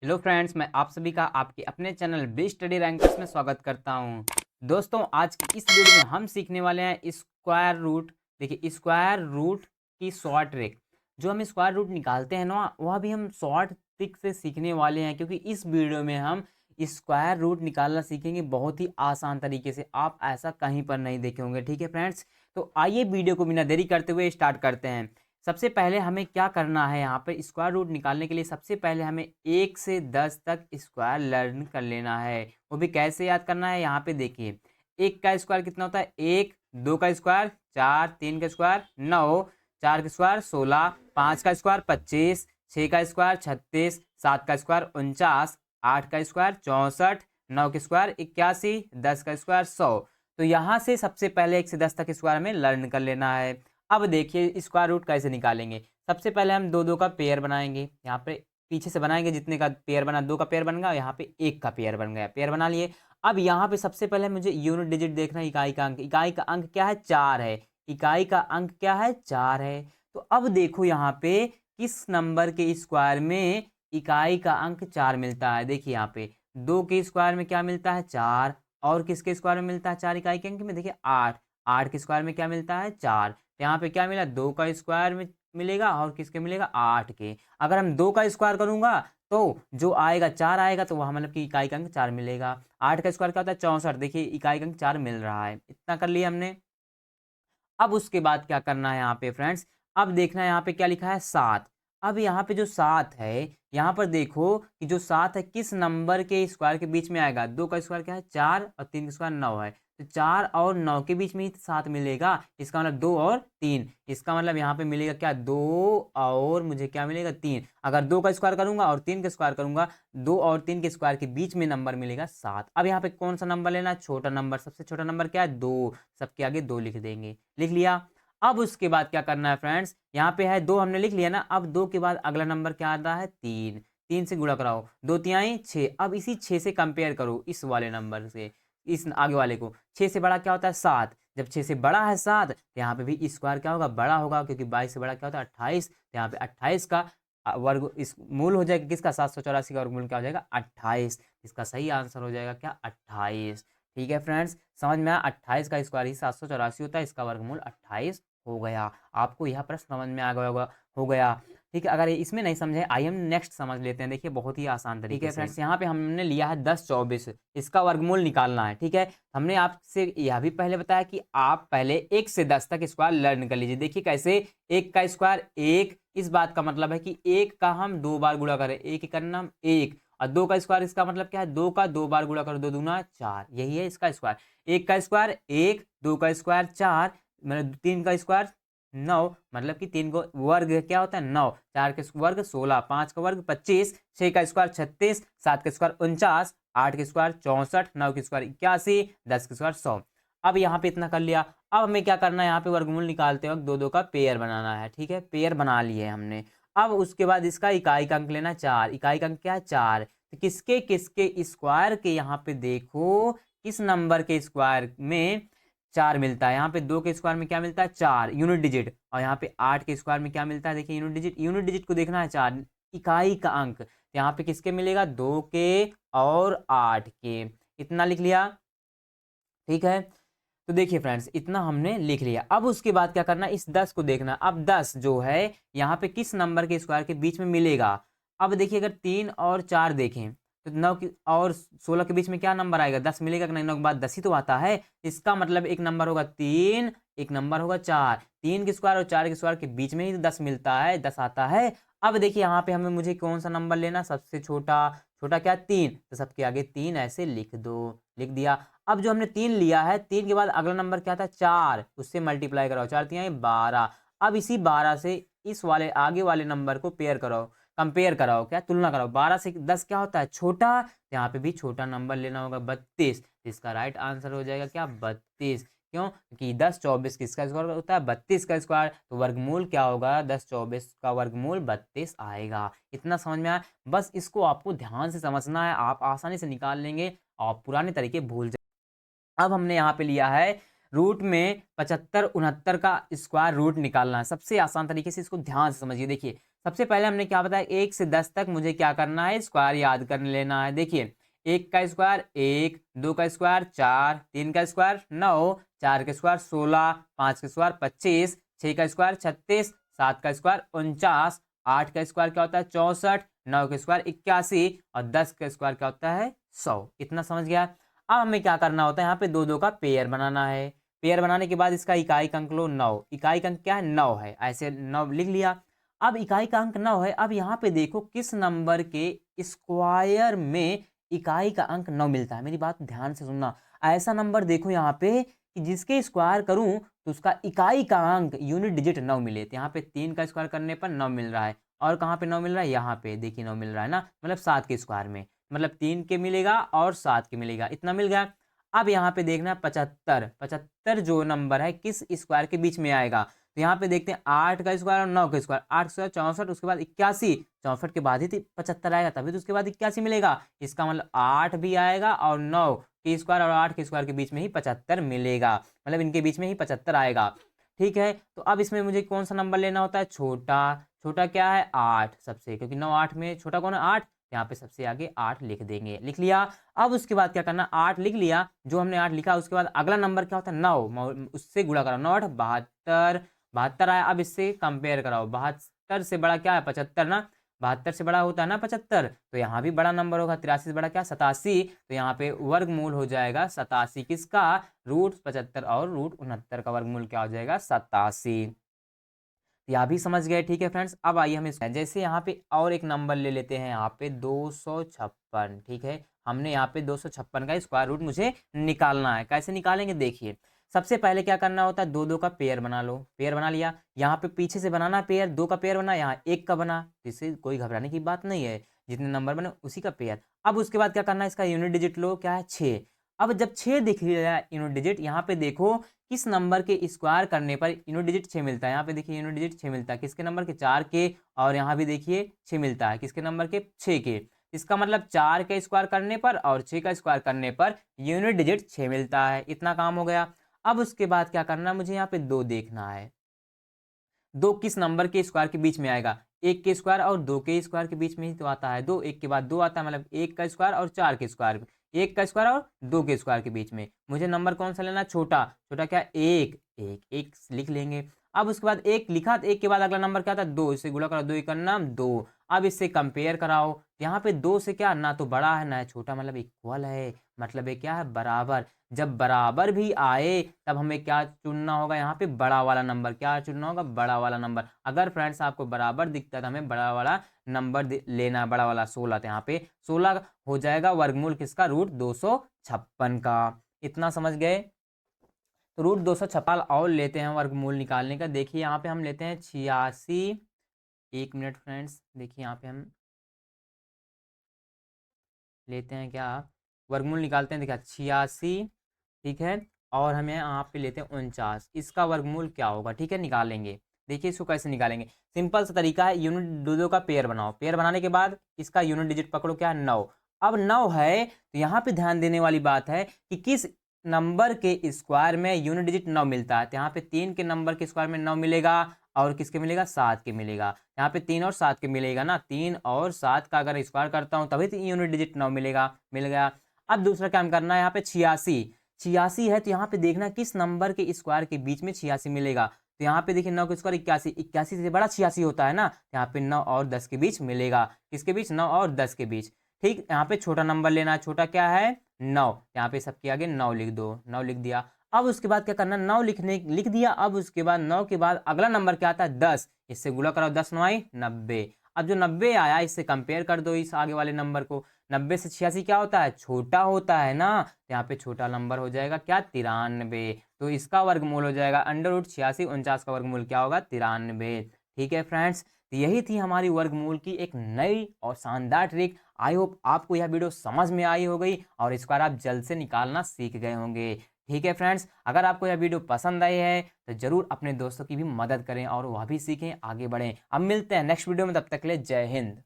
Hello friends, मैं आप सभी का आपके अपने चैनल बेस्ट स्टडी रैंकर्स में स्वागत करता हूं। दोस्तों, आज की इस वीडियो में हम सीखने वाले हैं स्क्वायर रूट। देखिए, स्क्वायर रूट की शॉर्ट ट्रिक। जो हम स्क्वायर रूट निकालते हैं ना, वह भी हम शॉर्ट ट्रिक से सीखने वाले हैं, क्योंकि इस वीडियो में हम स्क्वायर रूट निकालना सीखेंगे बहुत ही आसान तरीके से। आप ऐसा कहीं पर नहीं देखे होंगे। ठीक है फ्रेंड्स, तो आइए वीडियो को बिना देरी करते हुए स्टार्ट करते हैं। सबसे पहले हमें क्या करना है, यहाँ पे स्क्वायर रूट निकालने के लिए सबसे पहले हमें 1 से 10 तक स्क्वायर लर्न कर लेना है। वो भी कैसे याद करना है, यहाँ पे देखिए। 1 का स्क्वायर कितना होता है? 1, 2 का स्क्वायर 4, 3 का स्क्वायर 9, 4 का स्क्वायर 16, 5 का स्क्वायर 25, 6 का स्क्वायर 36, 7 का स्क्वायर 49, 8 का स्क्वायर 64, 9 का स्क्वायर 81, 10 का स्क्वायर 100। तो यहाँ से सबसे पहले 1 से 10 तक स्क्वायर में लर्न कर लेना है। अब देखिए स्क्वायर रूट कैसे निकालेंगे। सबसे पहले हम दो दो का पेयर बनाएंगे। यहाँ पे पीछे से बनाएंगे, जितने का पेयर बना, 2 का पेयर बन गया, यहाँ पे 1 का पेयर बन गया, पेयर बना लिए। अब यहाँ पे सबसे पहले मुझे यूनिट डिजिट देखना है। इकाई का अंक, इकाई का अंक क्या है? 4 है। इकाई का अंक क्या है? 4 है। तो अब देखो यहाँ पे किस नंबर के स्क्वायर में इकाई का अंक 4 मिलता है। देखिए यहाँ पे 2 के स्क्वायर में क्या मिलता है? 4। और किसके स्क्वायर में मिलता है 4 इकाई के अंक में? देखिए 8। 8 के स्क्वायर में क्या मिलता है? 4। यहाँ पे क्या मिला? 2 का स्क्वायर में मिलेगा और किसके मिलेगा? 8 के। अगर हम 2 का स्क्वायर करूंगा तो जो आएगा 4 आएगा, तो वह मतलब कि इकाई का अंक 4 मिलेगा। 8 का स्क्वायर क्या होता है? 64। देखिए इकाई का अंक 4 मिल रहा है। इतना कर लिया हमने। अब उसके बाद क्या करना है यहाँ पे फ्रेंड्स, अब देखना है यहाँ पे क्या लिखा है? 7। अब यहाँ पे जो 7 है, यहाँ पर देखो कि जो 7 है किस नंबर के स्क्वायर के बीच में आएगा? 2 का स्क्वायर क्या है? 4 और 3 का स्क्वायर 9 है। तो 4 और 9 के बीच में ही 7 मिलेगा। इसका मतलब 2 और 3। इसका मतलब यहाँ पे मिलेगा क्या? 2 और मुझे क्या मिलेगा? 3। अगर 2 का स्क्वायर करूंगा और 3 का स्क्वायर करूंगा, 2 और 3 के स्क्वायर के बीच में नंबर मिलेगा 7। अब यहाँ पे कौन सा नंबर लेना? छोटा नंबर। सबसे छोटा नंबर क्या है? 2। सबके आगे 2 लिख देंगे। लिख लिया। अब उसके बाद क्या करना है फ्रेंड्स, यहाँ पे है 2 हमने लिख लिया ना। अब 2 के बाद अगला नंबर क्या आता है? 3। 3 से गुणा कराओ, 2 तिहाई 6। अब इसी 6 से कंपेयर करो इस वाले नंबर से, इस आगे वाले को। 6 से बड़ा क्या होता है? 7। जब 6 से बड़ा है 7, तो यहाँ पे भी स्क्वायर क्या होगा? बड़ा होगा, क्योंकि 22 से बड़ा क्या होता है? 28। तो यहाँ पे 28 का वर्ग इस मूल हो जाएगा किसका? 784 का वर्गमूल क्या हो जाएगा? 28। इसका सही आंसर हो जाएगा क्या? 28। ठीक है फ्रेंड्स, समझ में आया? 28 का स्क्वायर ही 784 होता है, इसका वर्गमूल 28 हो गया। आपको यह प्रश्न समझ में आ गया होगा, हो गया। ठीक है, अगर इसमें नहीं समझे, आइए हम नेक्स्ट समझ लेते हैं। देखिए बहुत ही आसान तरीके से। फ्रेंड्स, यहाँ पे हमने लिया है 10 24, इसका वर्गमूल निकालना है। ठीक है, हमने आपसे यह भी पहले बताया कि आप पहले 1 से 10 तक स्क्वायर लर्न कर लीजिए। देखिए कैसे? 1 का स्क्वायर 1, इस बात का मतलब है कि 1 का हम 2 बार गुणा करें, 1 करना हम 1। और 2 का स्क्वायर, इसका मतलब क्या है? 2 का 2 बार गुणा करो, 2 दूना 4। यही है इसका स्क्वायर। 1 का स्क्वायर 1, 2 का स्क्वायर 4, मतलब 3 का स्क्वायर 9, मतलब कि 3 को वर्ग क्या होता है? 9। 4 के वर्ग 16, 5 का वर्ग 25, 6 का स्क्वायर 36, 7 का स्क्वायर 49, 8 के स्क्वायर 64, 9 के स्क्वायर 81, 10 के स्क्वायर 100। अब यहाँ पे इतना कर लिया। अब हमें क्या करना है? यहाँ पे वर्गमूल निकालते वक्त 2 2 का पेयर बनाना है। ठीक है, पेयर बना लिए हमने। अब उसके बाद इसका इकाई का अंक लेना 4। इकाई का अंक क्या है? 4। तो किसके किसके स्क्वायर के, यहाँ पे देखो किस नंबर के स्क्वायर में 4 मिलता है? यहाँ पे 2 के स्क्वायर में क्या मिलता है? 4 यूनिट डिजिट। और यहाँ पे 8 के स्क्वायर में क्या मिलता है? देखिए यूनिट डिजिट। यूनिट डिजिट को देखना है 4। इकाई का अंक यहाँ पे किसके मिलेगा? 2 के और 8 के। इतना लिख लिया। ठीक है, तो देखिए फ्रेंड्स, इतना हमने लिख लिया। अब उसके बाद क्या करना है? इस 10 को देखना। अब 10 जो है यहाँ पे किस नंबर के स्क्वायर के बीच में मिलेगा? अब देखिए अगर 3 और 4 देखें, तो 9 की और 16 के बीच में क्या नंबर आएगा? 10 मिलेगा कि नहीं? 9 के बाद 10 ही तो आता है। इसका मतलब एक नंबर होगा 3, एक नंबर होगा 4। 3 के स्क्वायर और 4 के स्क्वायर के बीच में ही तो 10 मिलता है, 10 आता है। अब देखिए यहाँ पे हमें मुझे कौन सा नंबर लेना? सबसे छोटा। छोटा क्या? 3। तो सबके आगे 3 ऐसे लिख दो। लिख दिया। अब जो हमने 3 लिया है, 3 के बाद अगला नंबर क्या था? 4। उससे मल्टीप्लाई कराओ, 4 तिहाई 12। अब इसी 12 से इस वाले आगे वाले नंबर को पेयर कराओ, कंपेयर कराओ, क्या? तुलना कराओ। 12 से 10 क्या होता है? छोटा। तो यहाँ पे भी छोटा नंबर लेना होगा, 32। इसका राइट आंसर हो जाएगा क्या? 32। क्यों? क्योंकि 10 24 किसका स्क्वायर होता है? 32 का स्क्वायर। तो वर्गमूल क्या होगा? 10 24 का वर्गमूल 32 आएगा। इतना समझ में आया? बस इसको आपको ध्यान से समझना है, आप आसानी से निकाल लेंगे और पुराने तरीके भूल। अब हमने यहाँ पे लिया है रूट में 75 69 का स्क्वायर रूट निकालना है। सबसे आसान तरीके से इसको ध्यान से समझिए। देखिए सबसे पहले हमने क्या बताया, 1 से 10 तक मुझे क्या करना है, स्क्वायर याद कर लेना है। देखिए 1 का स्क्वायर 1, 2 का स्क्वायर 4, 3 का स्क्वायर 9, 4 का स्क्वायर 16, 5 का स्क्वायर 25, 6 का स्क्वायर 36, 7 का स्क्वायर 49, 8 का स्क्वायर क्या होता है 64, 9 का स्क्वायर 81 और 10 का स्क्वायर क्या होता है 100। इतना समझ गया। अब हमें क्या करना होता है, यहाँ पे दो दो का पेयर बनाना है। पेयर बनाने के बाद इसका इकाई का अंक लो 9। इकाई का अंक क्या है 9 है, ऐसे 9 लिख लिया। अब इकाई का अंक 9 है। अब यहाँ पे देखो किस नंबर के स्क्वायर में इकाई का अंक 9 मिलता है। मेरी बात ध्यान से सुनना। ऐसा नंबर देखो यहाँ पे कि जिसके स्क्वायर करूं तो उसका इकाई का अंक यूनिट डिजिट 9 मिले। तो यहाँ पे 3 का स्क्वायर करने पर 9 मिल रहा है। और कहाँ पे 9 मिल रहा है, यहाँ पे देखिए 9 मिल रहा है ना, मतलब 7 के स्क्वायर में, मतलब 3 के मिलेगा और 7 के मिलेगा, इतना मिल गया। अब यहाँ पे देखना 75, 75 जो नंबर है किस स्क्वायर के बीच में आएगा। तो यहाँ पे देखते हैं 8 का स्क्वायर और 9 का स्क्वायर, 8 स्क्वायर 64, उसके बाद 81, 64 के बाद ही 75 आएगा, तभी तो उसके बाद 81 मिलेगा। इसका मतलब 8 भी आएगा और 9 के स्क्वायर और 8 के स्क्वायर के बीच में ही 75 मिलेगा, मतलब इनके बीच में ही 75 आएगा। ठीक है, तो अब इसमें मुझे कौन सा नंबर लेना होता है, छोटा। छोटा क्या है 8 सबसे, क्योंकि 9 8 में छोटा कौन है 8, यहाँ पे सबसे आगे 8 लिख देंगे, लिख लिया। अब उसके बाद क्या करना, 8 लिख लिया, जो हमने 8 लिखा उसके बाद अगला नंबर क्या होता है 9, उससे गुणा करा, 9 8 72, 72 आया। अब इससे कंपेयर कराओ, 72 से बड़ा क्या है 75 ना, 72 से बड़ा होता है ना 75, तो यहाँ भी बड़ा नंबर होगा। 83 से बड़ा क्या 87, तो यहाँ पे वर्गमूल हो जाएगा 87 किसका, रूट 75 और रूट 69 का वर्गमूल क्या हो जाएगा 87। यह भी समझ गए। ठीक है फ्रेंड्स, अब आइए हम जैसे यहाँ पे और एक नंबर ले लेते हैं, यहाँ पे 256। ठीक है, हमने यहाँ पे 256 का स्क्वायर रूट मुझे निकालना है। कैसे निकालेंगे देखिए, सबसे पहले क्या करना होता है, दो दो का पेयर बना लो। पेयर बना लिया, यहाँ पे पीछे से बनाना पेयर, 2 का पेयर बना, यहाँ 1 का बना, इससे कोई घबराने की बात नहीं है, जितने नंबर बने उसी का पेयर। अब उसके बाद क्या करना है, इसका यूनिट डिजिट लो, क्या है 6। अब जब 6 दिख लिया यूनिट डिजिट, यहाँ पे देखो किस नंबर के स्क्वायर करने पर यूनिट डिजिट 6 मिलता है। यहाँ पे देखिए यूनिट डिजिट 6 मिलता है, किसके नंबर के 4 के, और यहाँ भी देखिए 6 मिलता है, किसके नंबर के 6 के। इसका मतलब 4 के स्क्वायर करने पर और 6 का स्क्वायर करने पर यूनिट डिजिट 6 मिलता है। इतना काम हो गया। अब उसके बाद क्या करना है, मुझे यहाँ पे 2 देखना है। 2 किस नंबर के स्क्वायर के बीच में आएगा, 1 के स्क्वायर और 2 के स्क्वायर के बीच में ही तो आता है। 2 1 के बाद 2 आता है, मतलब 1 का स्क्वायर और 4 के स्क्वायर, 1 का स्क्वायर और 2 के स्क्वायर के बीच में मुझे नंबर कौन सा लेना, छोटा। छोटा क्या, 1 1 1 लिख लेंगे। अब उसके बाद 1 लिखा, तो 1 के बाद अगला नंबर क्या था 2, इससे गुणा करो, 2 1 का नाम 2। अब इससे कंपेयर कराओ, यहाँ पे 2 से क्या ना तो बड़ा है ना है छोटा, मतलब इक्वल है, मतलब ये क्या है बराबर। जब बराबर भी आए तब हमें क्या चुनना होगा, यहाँ पे बड़ा वाला नंबर, क्या चुनना होगा, बड़ा वाला नंबर। अगर फ्रेंड्स आपको बराबर दिखता है तो हमें बड़ा वाला नंबर लेना है, बड़ा वाला 16। तो यहाँ पे 16 हो जाएगा वर्गमूल किसका, रूट 256 का। इतना समझ गए। तो रूट 256 और लेते हैं वर्गमूल निकालने का। देखिए यहाँ पे हम लेते हैं 86, 1 मिनट फ्रेंड्स, देखिए यहाँ पे हम लेते हैं क्या, वर्गमूल निकालते हैं। देखिए 86, ठीक है, और हमें यहाँ पे लेते हैं 49, इसका वर्गमूल क्या होगा, ठीक है, निकालेंगे। देखिए इसको कैसे निकालेंगे, सिंपल सा तरीका है, यूनिट दो दो का पेयर बनाओ। पेयर बनाने के बाद इसका यूनिट डिजिट पकड़ो, क्या है 9। अब 9 है तो यहाँ पे ध्यान देने वाली बात है कि किस नंबर के स्क्वायर में यूनिट डिजिट 9 मिलता है। तो यहाँ पे 3 के नंबर के स्क्वायर में 9 मिलेगा, और किसके मिलेगा 7 के मिलेगा। यहाँ पे 3 और 7 के मिलेगा ना, 3 और 7 का अगर स्क्वायर करता हूँ तभी तो यूनिट डिजिट 9 मिलेगा, मिल गया। अब दूसरा काम करना है, यहाँ पे 86, 86 है तो यहाँ पे देखना किस नंबर के स्क्वायर के बीच में 86 मिलेगा। तो यहाँ पे देखिए 9 के स्क्वायर 81, 81 से बड़ा 86 होता है ना, यहाँ पे 9 और 10 के बीच मिलेगा, किसके बीच 9 और 10 के बीच। ठीक, यहाँ पे छोटा नंबर लेना है, छोटा क्या है 9, यहाँ पे सबके आगे 9 लिख दो, 9 लिख दिया। अब उसके बाद क्या करना, 9 लिख दिया। अब उसके बाद 9 के बाद अगला नंबर क्या आता है 10, इससे गुणा कराओ, 10 9 90। अब जो 90 आया इससे कंपेयर कर दो इस आगे वाले नंबर को। 90 से 86 क्या होता है, छोटा होता है ना, तो यहाँ पे छोटा नंबर हो जाएगा क्या 93। तो इसका वर्गमूल हो जाएगा अंडर रूट 86, 49 का वर्गमूल क्या होगा 93। ठीक है फ्रेंड्स, तो यही थी हमारी वर्गमूल की एक नई और शानदार ट्रिक। आई होप आपको यह वीडियो समझ में आई हो गई और इसको आप जल्द से निकालना सीख गए होंगे। ठीक है फ्रेंड्स, अगर आपको यह वीडियो पसंद आई है तो जरूर अपने दोस्तों की भी मदद करें और वह भी सीखें, आगे बढ़ें। अब मिलते हैं नेक्स्ट वीडियो में, तब तक के लिए जय हिंद।